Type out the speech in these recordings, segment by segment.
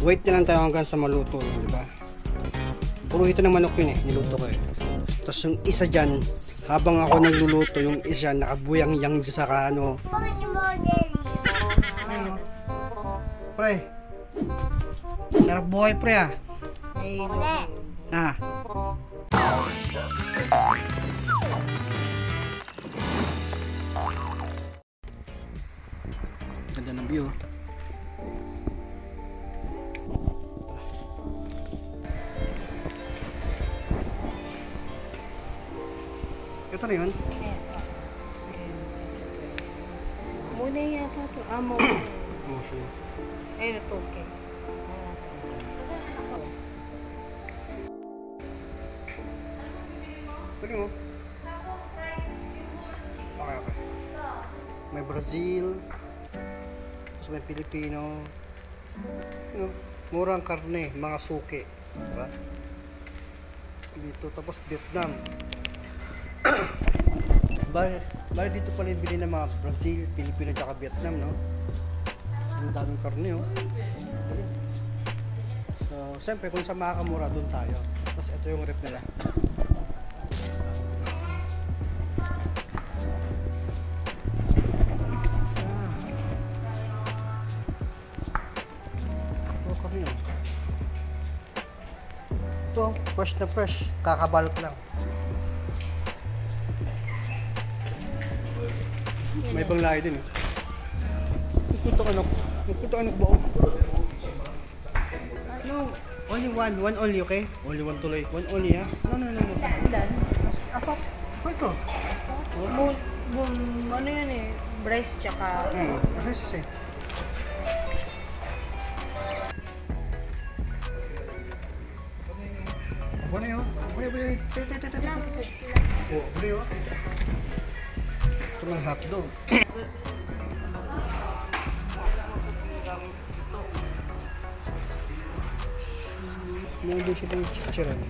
Wait na lang tayo hanggang sa maluto yun, di ba? Puro hito ng manok yun eh, niluto ko eh. Tapos yung isa dyan, habang ako nagluluto, yung isa nakabuyang-yang dyan sa ano. Pre, sarap buhay pre ah. Ah. Ganda ng view. Ito na yun? Muna yata ito. Muna. Oh, sure. Ayun, ito okay. Ito mo. Okay. May Brazil. Tapos may Pilipino. Murang karne, mga suki. Diba? Dito, tapos Vietnam. Bali dito pala yung bili ng mga Brazil, Pilipino, at Vietnam, no? Ang daming karne, oh. So, siyempre, kung sa makakamura, doon tayo. Tapos ito yung rep nila. Ito kami, oh. Ito, fresh na fresh. Kakabalot lang. May ibang lahi din eh. Nagpunta anak ba? No, only one. One only, okay? Only one tuloy. One only, ha? No. Ilan? Apat. Kwento? Ano yan eh? Breast tsaka... Kasi. Ako na yun. Buli yun. Ito ng hotdog. Meron din sila yung chichiran.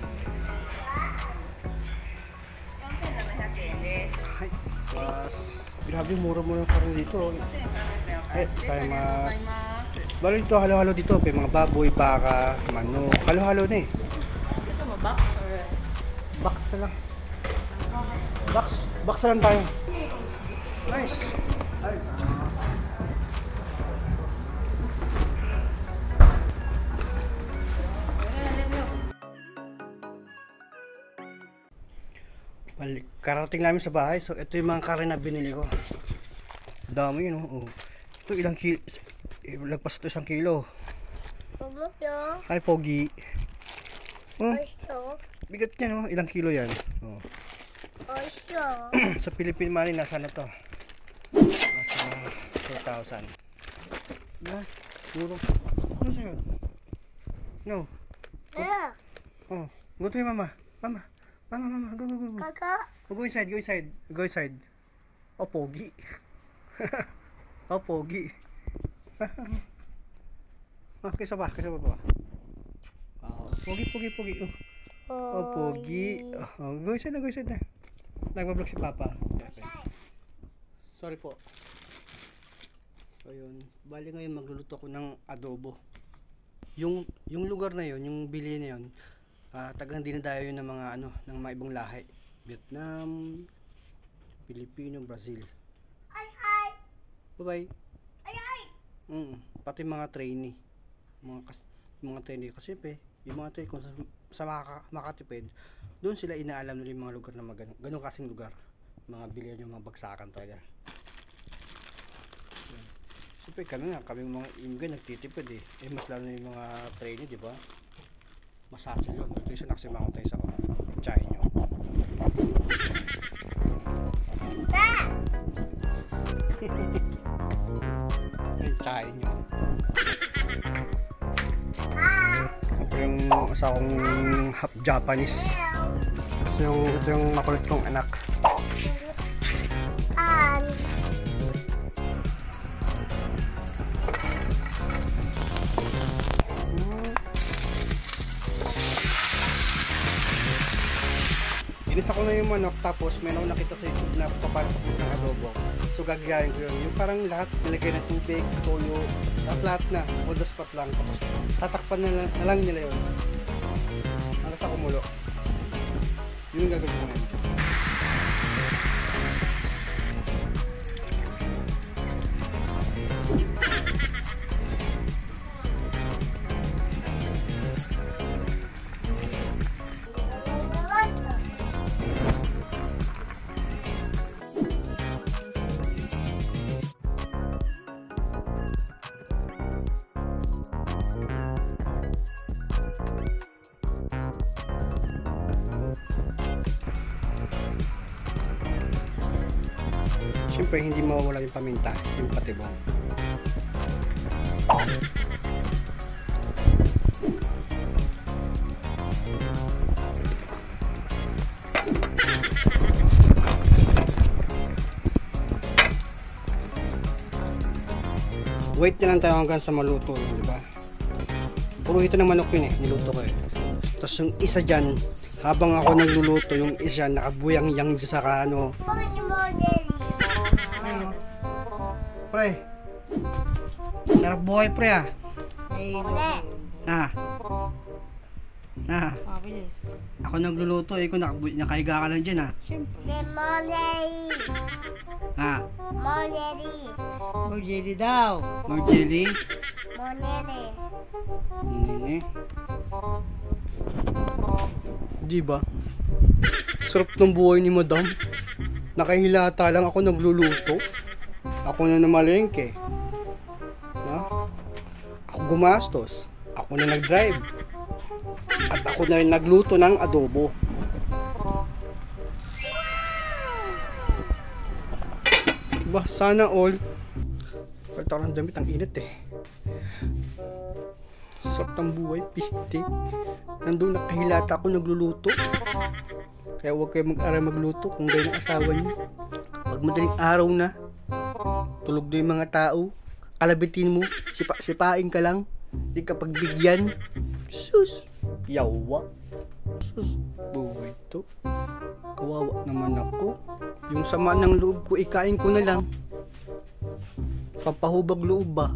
Ay, plus, grabe mura-mura pa rin dito. Saymas. Bali dito, halo-halo dito. May mga baboy, baka, manok. Halo-halo na eh. Gusto mo box or... Box na lang. Box na lang tayo. Nice. Ay. Karating namin sa bahay. So ito yung mga karne na binili ko. Dami yun, oh. Ito ilang kilo. Lagpas ito 1 kilo. Ay, pogi. Oh. Bigat niya, no? Ilang kilo yan. Oh. Sa Philippine money, nasa na to? Nasa 4,000. Diba? Siguro. Ano sa'yo? No. Oh. Go to your mama. Mama. Go. Go inside. Oh, pogi. Oh, pogi. Kisa ba? Oh, pogi. Oh, pogi. Oh, go inside na. Nagbablog si Papa. Okay. Sorry po. So yun, bali ngayon magluluto ako ng adobo. Yung lugar na yun, yung bili na yun, tagang dinadayo yun ng mga ng mga ibang lahi. Vietnam, Pilipino, Brazil. Bye-bye. Pati mga trainee. Mga trainee kasi yung mga trainee kung sa makatipid, doon sila inaalam nila yung mga lugar na ganun kasing lugar. Mga bilihan yung mga bagsakan talaga. Siyempre kami mga immigrant nagtitipid eh. Mas lalo na yung mga trainee, di ba? Masasil yun. Ito yung naksimangon tayo sa tsahe nyo. Yung tsahe nyo. Ito yung asawang half Japanese. Ito yung makulit kong anak. Inisa ko na yung manok, tapos may nakita sa YouTube na papalit ng adobo. So gagayahin ko yun. Yung parang lahat nilagay na tubig, toyo, At lahat na, on the spot lang. Tapos tatakpan na lang nila yun. Hanggang sa kumulo. Yun yung gagawin ko ngayon. Siyempre, hindi mawawala yung paminta, yung patibong. Wait na lang tayo hanggang sa maluto, di ba? Puro ito ng manok yun niluto ko Tapos yung isa dyan, habang ako nagluluto, yung isa nakabuyang-yang dyan sa kano. Pre, sarap buhay pre Ay, mabilis. Ako nagluluto ikaw nakahiga ka lang dyan Siyempre. Jelly daw. Mag-jelly? Diba? Sarap ng buhay ni madam. Nakahilata lang ako nagluluto. Ako na namalengke. Ako gumastos. Ako na nag-drive. At ako na rin nagluto ng adobo. Diba? Sana all. Pagkat ako ng damit, ang init Sarap ng buhay, piste. Nandun nakahilata ako nagluluto. Kaya huwag kayo mag-aral magluto kung gaya ng asawa niyo. Pag madaling araw na, tulog na yung mga tao, kalabitin mo, sipain ka lang, di ka pagbigyan. Sus, yawa. Sus, buhay to. Kawawa naman ako. Yung sama ng loob ko, ikain ko na lang. Pampahubag loob ba?